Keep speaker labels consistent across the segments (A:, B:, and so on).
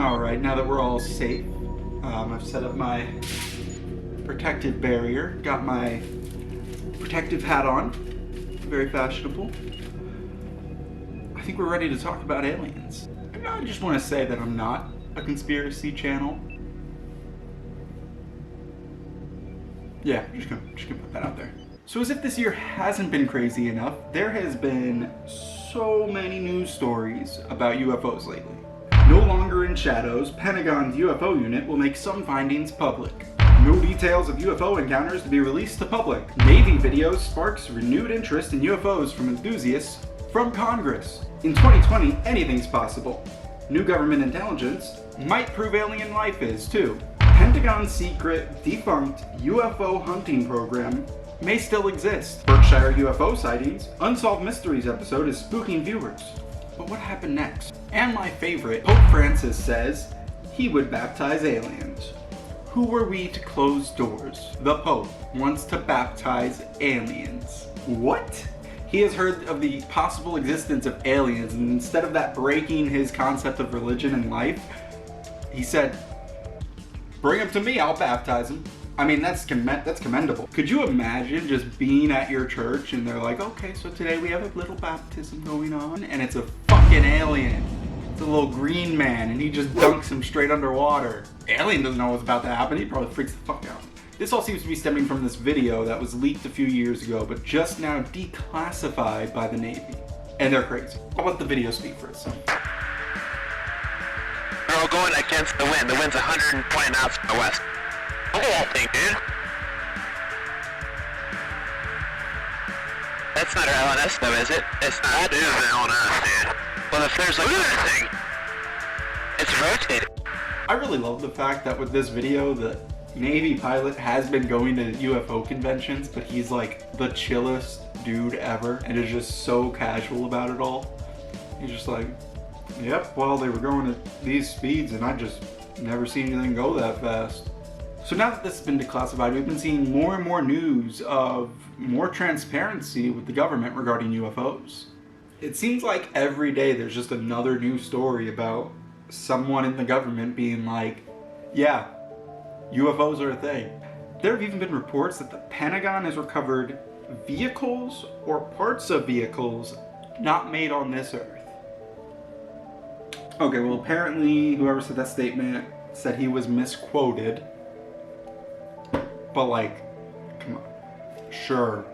A: Alright, now that we're all safe, I've set up my protective barrier, got my protective hat on, very fashionable. I think we're ready to talk about aliens. I just want to say that I'm not a conspiracy channel. Yeah, just gonna put that out there. So as if this year hasn't been crazy enough, there has been so many news stories about UFOs lately. No longer in shadows, Pentagon's UFO unit will make some findings public. No details of UFO encounters to be released to public. Navy videos sparks renewed interest in UFOs from enthusiasts from Congress. In 2020, anything's possible. New government intelligence might prove alien life is too. Pentagon's secret, defunct UFO hunting program may still exist. Berkshire UFO sightings, Unsolved Mysteries episode is spooking viewers. But what happened next? And my favorite, Pope Francis says he would baptize aliens. Who were we to close doors? The Pope wants to baptize aliens. What? He has heard of the possible existence of aliens, and instead of that breaking his concept of religion and life, he said, bring him to me, I'll baptize him. I mean, that's commendable. Could you imagine just being at your church and they're like, okay, so today we have a little baptism going on, and it's a fucking alien. It's a little green man, and he just dunks him straight underwater. Alien doesn't know what's about to happen. He probably freaks the fuck out. This all seems to be stemming from this video that was leaked a few years ago, but just now declassified by the Navy. And they're crazy. I'll let the video speak for itself.
B: They're all going against the wind. The wind's 120 knots from the west. Look at that thing, dude. That's not our LNS though, is it? It's not. That is the LNS, dude. Well, if there's like... Look at that thing! It's rotating.
A: I really love the fact that with this video, the Navy pilot has been going to UFO conventions, but he's like the chillest dude ever, and is just so casual about it all. He's just like, yep, well, they were going at these speeds, and I just never seen anything go that fast. So now that this has been declassified, we've been seeing more and more news of more transparency with the government regarding UFOs. It seems like every day there's just another new story about someone in the government being like, yeah, UFOs are a thing. There have even been reports that the Pentagon has recovered vehicles or parts of vehicles not made on this earth. Okay, well apparently whoever said that statement said he was misquoted. But like, come on, sure.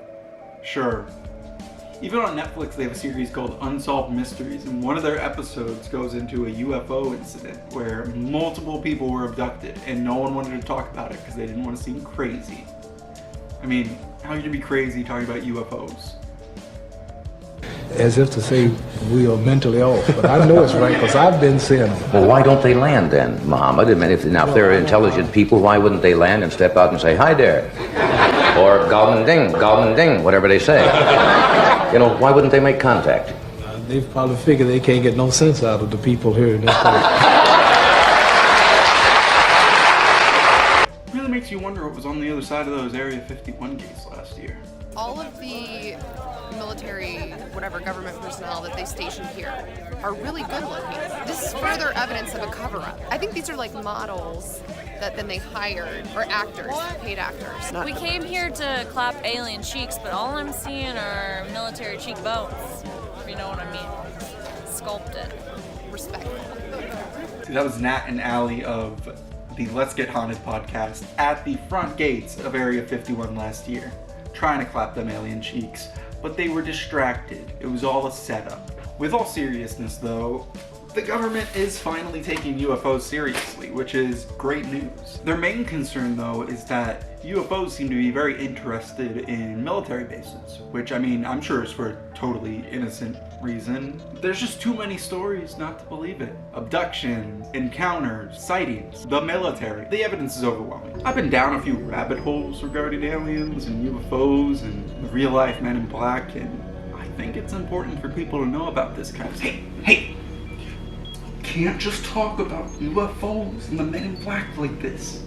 A: Even on Netflix, they have a series called Unsolved Mysteries, and one of their episodes goes into a UFO incident where multiple people were abducted and no one wanted to talk about it because they didn't want to seem crazy. I mean, how could you be crazy talking about UFOs?
C: As if to say we are mentally off, but I know it's right because I've been seeing them.
D: Well, why don't they land then, Muhammad? I mean, if they're intelligent people, why wouldn't they land and step out and say, hi there? Or Galman ding, whatever they say. You know, why wouldn't they make contact?
C: They probably figure they can't get no sense out of the people here in this place.
A: It really makes you wonder what was on the other side of those Area 51 gates last year.
E: All of the military, whatever government personnel that they stationed here are really good looking. This is further evidence of a cover-up. I think these are like models that then they hired, or actors, paid actors.
F: We came here to clap alien cheeks, but all I'm seeing are military cheekbones, if you know what I mean. Sculpted.
E: Respectful.
A: See, that was Nat and Allie of the Let's Get Haunted podcast at the front gates of Area 51 last year, trying to clap them alien cheeks, but they were distracted. It was all a setup. With all seriousness though, the government is finally taking UFOs seriously, which is great news. Their main concern though is that UFOs seem to be very interested in military bases, which I mean, I'm sure is for a totally innocent reason. There's just too many stories not to believe it. Abductions, encounters, sightings, the military. The evidence is overwhelming. I've been down a few rabbit holes regarding aliens and UFOs and real life Men in Black, and I think it's important for people to know about this kind of thing. Hey! Can't just talk about UFOs and the Men in Black like this.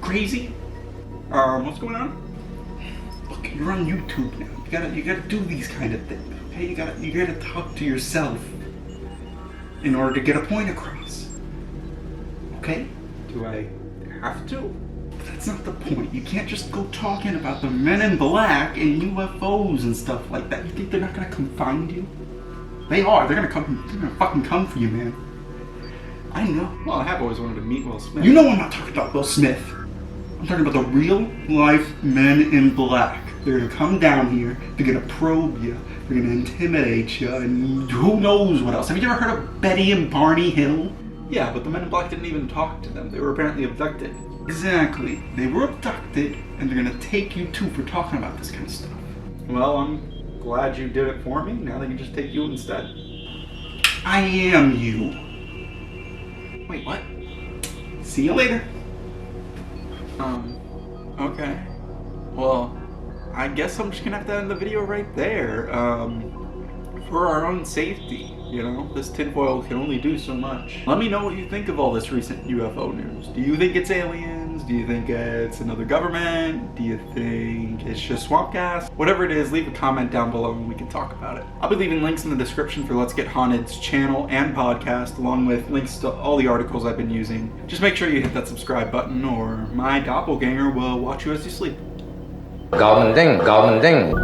A: Crazy? What's going on? Look, you're on YouTube now. You gotta do these kind of things. Okay, you gotta talk to yourself in order to get a point across. okay? Do I have to? That's not the point. You can't just go talking about the men in black and UFOs and stuff like that. You think they're not gonna come find you? They are. They're gonna fucking come for you, man. I know. Well, I have always wanted to meet Will Smith. You know I'm not talking about Will Smith. I'm talking about the real life men in black. They're gonna come down here, they're gonna probe you, they're gonna intimidate you, and who knows what else. Have you ever heard of Betty and Barney Hill? Yeah, but the men in black didn't even talk to them. They were apparently abducted. Exactly. They were abducted, and they're gonna take you too for talking about this kind of stuff. Well, I'm glad you did it for me. Now they can just take you instead. I am you. Wait, what? See you later. Okay. Well, I guess I'm just gonna have to end the video right there. For our own safety, you know? This tinfoil can only do so much. Let me know what you think of all this recent UFO news. Do you think it's aliens? Do you think it's another government? Do you think it's just swamp gas? Whatever it is, leave a comment down below and we can talk about it. I'll be leaving links in the description for Let's Get Haunted's channel and podcast, along with links to all the articles I've been using. Just make sure you hit that subscribe button or my doppelganger will watch you as you sleep.
D: Goblin ding, goblin ding.